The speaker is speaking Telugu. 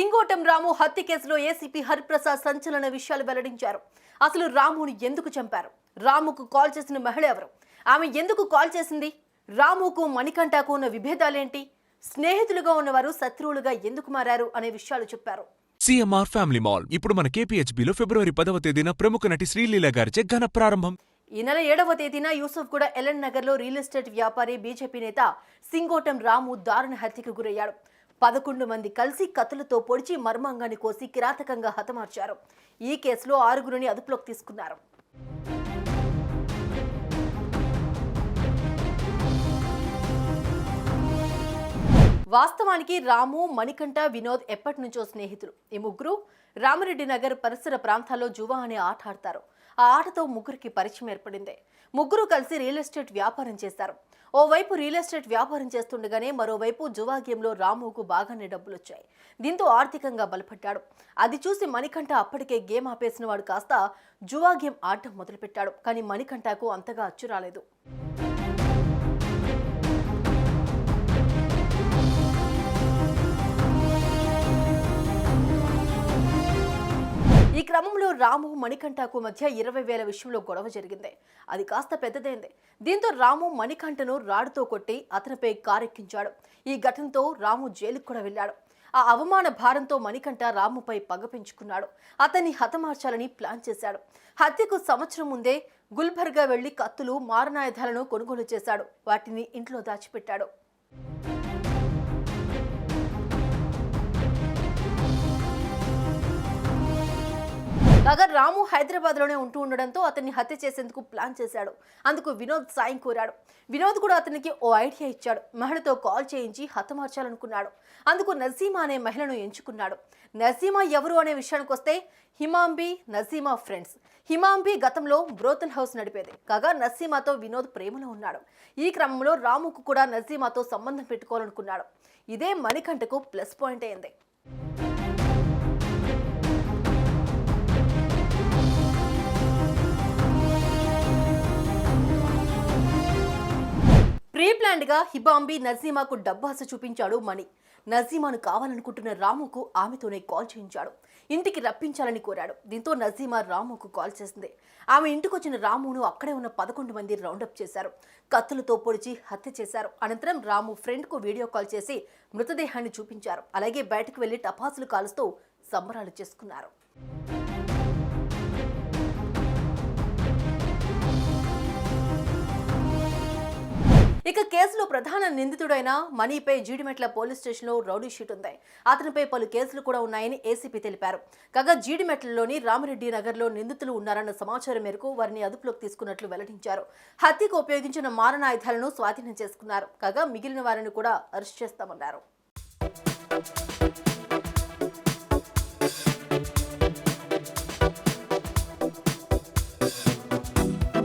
సింగోటం రాము హత్య కేసులో ఏసీపీ హరిప్రసాద్ సంచలన విషయాలు వెల్లడించారు. అసలు రాముని ఎందుకు చంపారు? రాముకు కాల్ చేసిన మహిళ ఎవరు? ఆమె ఎందుకు కాల్ చేసింది? రాముకు మణికంఠకు ఉన్న విభేదాలేంటి? స్నేహితులుగా ఉన్నవారు శత్రువులుగా ఎందుకు మారారు అనే విషయాలు చెప్పారు. సిఎంఆర్ ఫ్యామిలీ మాల్ ఇప్పుడు మన కేపీహెచ్బీలో ఫిబ్రవరి 10వ తేదీన ప్రముఖ నటి శ్రీలీల గారిచే ఘన ప్రారంభం. ఈ నెల 7వ తేదీన యూసుఫ్గూడ ఎల్ఎన్ నగర్ లో రియల్ ఎస్టేట్ వ్యాపారి బీజేపీ నేత సింగోటం రాము దారుణ హత్యకు గురయ్యాడు. 11 మంది కలిసి కత్తులతో పొడిచి మర్మాంగాన్ని కోసి కిరాతకంగా హతమార్చారు. ఈ కేసులో 6గురిని అదుపులోకి తీసుకున్నారు. వాస్తవానికి రాము, మణికంఠ, వినోద్ ఎప్పటి నుంచో స్నేహితులు. ఈ ముగ్గురు రామిరెడ్డి నగర్ పరిసర ప్రాంతాల్లో జువా అనే ఆట ఆడతారు. ఆ ఆటతో ముగ్గురికి పరిచయం ఏర్పడింది. ముగ్గురు కలిసి రియల్ ఎస్టేట్ వ్యాపారం చేశారు. ఓవైపు రియల్ ఎస్టేట్ వ్యాపారం చేస్తుండగానే మరోవైపు జువా గేమ్లో రాముకు బాగానే డబ్బులు వచ్చాయి. దీంతో ఆర్థికంగా బలపడ్డాడు. అది చూసి మణికంఠ అప్పటికే గేమ్ ఆపేసిన వాడు కాస్త జువా గేమ్ ఆడటం మొదలుపెట్టాడు. కానీ మణికంఠకు అంతగా అచ్చు రాలేదు. ఈ క్రమంలో రాము, మణికంఠకు మధ్య 20,000 విషయంలో గొడవ జరిగింది. అది కాస్త పెద్దదైంది. దీంతో రాము మణికంఠను రాడుతో కొట్టి అతనిపై కారెక్కించాడు. ఈ ఘటనతో రాము జైలుకు కూడా వెళ్ళాడు. ఆ అవమాన భారంతో మణికంఠ రాముపై పగ పెంచుకున్నాడు. అతన్ని హతమార్చాలని ప్లాన్ చేశాడు. హత్యకు సంవత్సరం ముందే గుల్బర్గా వెళ్లి కత్తులు, మారణాయుధాలను కొనుగోలు చేశాడు. వాటిని ఇంట్లో దాచిపెట్టాడు. కాగా రాము హైదరాబాద్ లోనే ఉండడంతో అతన్ని హత్య చేసేందుకు ప్లాన్ చేశాడు. అందుకు వినోద్ సాయం కోరాడు. వినోద్ కూడా అతనికి ఓ ఐడియా ఇచ్చాడు. మహిళతో కాల్ చేయించి హతమార్చాలనుకున్నాడు. అందుకు నజీమా అనే మహిళను ఎంచుకున్నాడు. నజీమా ఎవరు అనే విషయానికి వస్తే హిమాంబి, నజీమా ఫ్రెండ్స్. హిమాంబి గతంలో బ్రోతల్ హౌస్ నడిపేది. కాగా నజీమాతో వినోద్ ప్రేమలో ఉన్నాడు. ఈ క్రమంలో రాముకు కూడా నజీమాతో సంబంధం పెట్టుకోవాలనుకున్నాడు. ఇదే మణికంఠకు ప్లస్ పాయింట్ అయింది. ప్రీ ప్లాన్డ్ గా హిబాంబి నజీమాకు డబ్బాస చూపించాడు మణి. నజీమాను కావాలనుకుంటున్న రాముకు ఆమెతోనే కాల్ చేయించాడు. ఇంటికి రప్పించాలని కోరాడు. దీంతో నజీమా రాముకు కాల్ చేసింది. ఆమె ఇంటికొచ్చిన రామును అక్కడే ఉన్న 11 మంది రౌండప్ చేశారు. కత్తులతో పొడిచి హత్య చేశారు. అనంతరం రాము ఫ్రెండ్ కు వీడియో కాల్ చేసి మృతదేహాన్ని చూపించారు. అలాగే బయటకు వెళ్లి టపాసులు కాలుస్తూ సంబరాలు చేసుకున్నారు. ఇక కేసులో ప్రధాన నిందితుడైన మణిపై జీడిమెట్ల పోలీస్ స్టేషన్లో రౌడీ షీట్ ఉంది. అతనిపై పలు కేసులు కూడా ఉన్నాయని ఏసీపీ తెలిపారు. కాగా జీడిమెట్లలోని రామిరెడ్డి నగర్లో నిందితులు ఉన్నారన్న సమాచారం మేరకు వారిని అదుపులోకి తీసుకున్నట్లు వెల్లడించారు. హత్యకు ఉపయోగించిన మారణాయుధాలను స్వాధీనం చేసుకున్నారు. కాగా మిగిలిన వారిని కూడా అరెస్ట్ చేస్తామన్నారు.